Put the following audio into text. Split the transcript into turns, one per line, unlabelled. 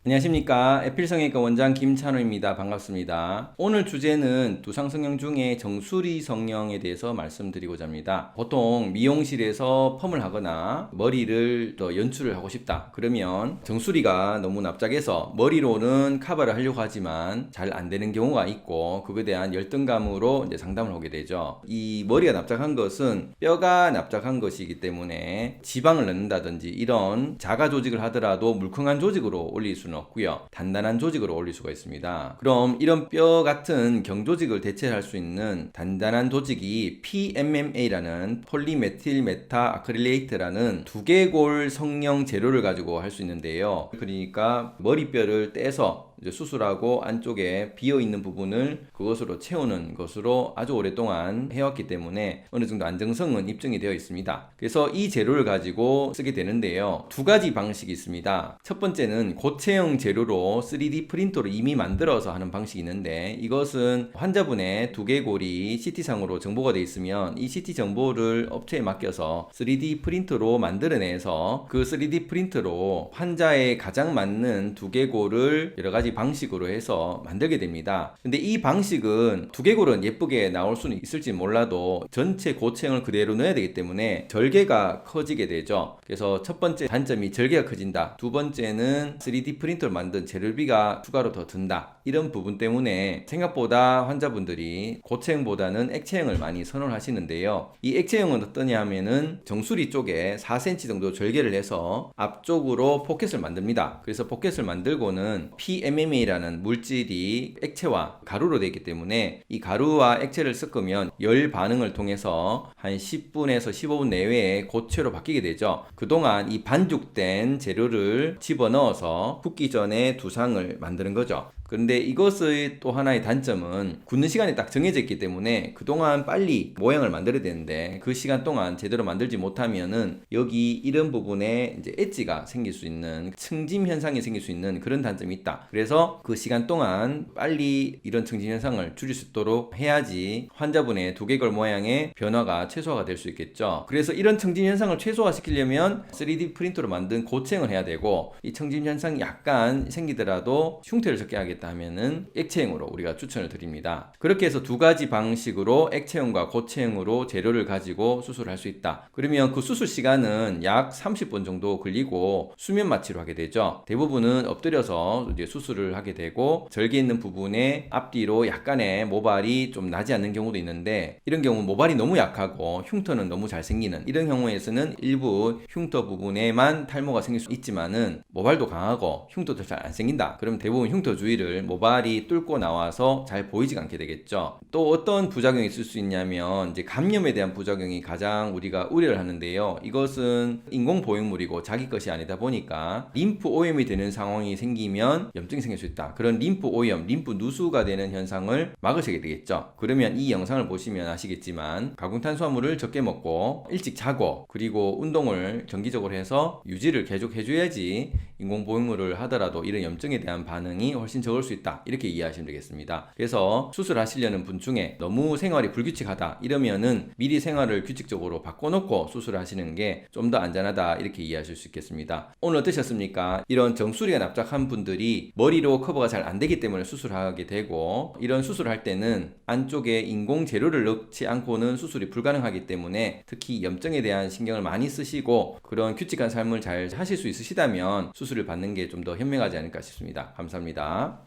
안녕하십니까. 에필성형외과 원장 김찬호입니다. 반갑습니다. 오늘 주제는 두상성형 중에 정수리 성형에 대해서 말씀드리고자 합니다. 보통 미용실에서 펌을 하거나 머리를 더 연출을 하고 싶다. 그러면 정수리가 너무 납작해서 머리로는 커버를 하려고 하지만 잘 안 되는 경우가 있고, 그거에 대한 열등감으로 이제 상담을 하게 되죠. 이 머리가 납작한 것은 뼈가 납작한 것이기 때문에 지방을 넣는다든지 이런 자가 조직을 하더라도 물컹한 조직으로 올릴 수는 없고요. 단단한 조직으로 올릴 수가 있습니다. 그럼 이런 뼈 같은 경조직을 대체할 수 있는 단단한 조직이 PMMA라는 폴리메틸메타 아크릴레이트라는 두개골 성형 재료를 가지고 할 수 있는데요. 그러니까 머리뼈를 떼서 이제 수술하고 안쪽에 비어있는 부분을 그것으로 채우는 것으로 아주 오랫동안 해왔기 때문에 어느 정도 안정성은 입증이 되어 있습니다. 그래서 이 재료를 가지고 쓰게 되는데요. 두 가지 방식이 있습니다. 첫 번째는 고체형 재료로 3D 프린터로 이미 만들어서 하는 방식이 있는데, 이것은 환자분의 두개골이 CT상으로 정보가 되어 있으면 이 CT 정보를 업체에 맡겨서 3D 프린터로 만들어내서 그 3D 프린터로 환자의 가장 맞는 두개골을 여러 가지 방식으로 해서 만들게 됩니다. 근데 이 방식은 두개골은 예쁘게 나올 수는 있을지 몰라도 전체 고체형을 그대로 넣어야 되기 때문에 절개가 커지게 되죠. 그래서 첫 번째 단점이 절개가 커진다. 두 번째는 3D 프린터를 만든 재료비가 추가로 더 든다. 이런 부분 때문에 생각보다 환자분들이 고체형보다는 액체형을 많이 선호하시는데요. 이 액체형은 어떠냐 하면은 정수리 쪽에 4cm 정도 절개를 해서 앞쪽으로 포켓을 만듭니다. 그래서 포켓을 만들고는 PMMA라는 물질이 액체와 가루로 되어 있기 때문에 이 가루와 액체를 섞으면 열 반응을 통해서 한 10분에서 15분 내외에 고체로 바뀌게 되죠. 그동안 이 반죽된 재료를 집어넣어서 굽기 전에 두상을 만드는 거죠. 그런데 이것의 또 하나의 단점은 굳는 시간이 딱 정해져 있기 때문에 그동안 빨리 모양을 만들어야 되는데 그 시간 동안 제대로 만들지 못하면은 여기 이런 부분에 이제 엣지가 생길 수 있는, 층짐 현상이 생길 수 있는 그런 단점이 있다. 그래서 그 시간 동안 빨리 이런 층짐 현상을 줄일 수 있도록 해야지 환자분의 두개골 모양의 변화가 최소화가 될 수 있겠죠. 그래서 이런 층짐 현상을 최소화시키려면 3D 프린터로 만든 고체형을 해야 되고, 이 층짐 현상이 약간 생기더라도 흉터를 적게 하겠다 하면은 액체형으로 우리가 추천을 드립니다. 그렇게 해서 두 가지 방식으로 액체형과 고체형으로 재료를 가지고 수술할 수 있다. 그러면 그 수술 시간은 약 30분 정도 걸리고 수면 마취로 하게 되죠. 대부분은 엎드려서 이제 수술을 하게 되고, 절개 있는 부분에 앞뒤로 약간의 모발이 좀 나지 않는 경우도 있는데, 이런 경우 모발이 너무 약하고 흉터는 너무 잘 생기는 이런 경우에서는 일부 흉터 부분에만 탈모가 생길 수 있지만은 모발도 강하고 흉터도 잘 안 생긴다. 그럼 대부분 흉터 주위를 모발이 뚫고 나와서 잘 보이지 않게 되겠죠. 또 어떤 부작용이 있을 수 있냐면 이제 감염에 대한 부작용이 가장 우리가 우려를 하는데요. 이것은 인공 보형물이고 자기 것이 아니다 보니까 림프 오염이 되는 상황이 생기면 염증이 생길 수 있다. 그런 림프 오염, 림프 누수가 되는 현상을 막으셔야 되겠죠. 그러면 이 영상을 보시면 아시겠지만 가공탄수화물을 적게 먹고 일찍 자고, 그리고 운동을 정기적으로 해서 유지를 계속 해줘야지 인공 보형물을 하더라도 이런 염증에 대한 반응이 훨씬 적을 수 있다. 이렇게 이해하시면 되겠습니다. 그래서 수술하시려는 분 중에 너무 생활이 불규칙하다 이러면은 미리 생활을 규칙적으로 바꿔놓고 수술하시는 게 좀 더 안전하다, 이렇게 이해하실 수 있겠습니다. 오늘 어떠셨습니까? 이런 정수리가 납작한 분들이 머리로 커버가 잘 안 되기 때문에 수술하게 되고, 이런 수술할 때는 안쪽에 인공 재료를 넣지 않고는 수술이 불가능하기 때문에 특히 염증에 대한 신경을 많이 쓰시고 그런 규칙한 삶을 잘 하실 수 있으시다면 수술을 받는 게 좀 더 현명하지 않을까 싶습니다. 감사합니다.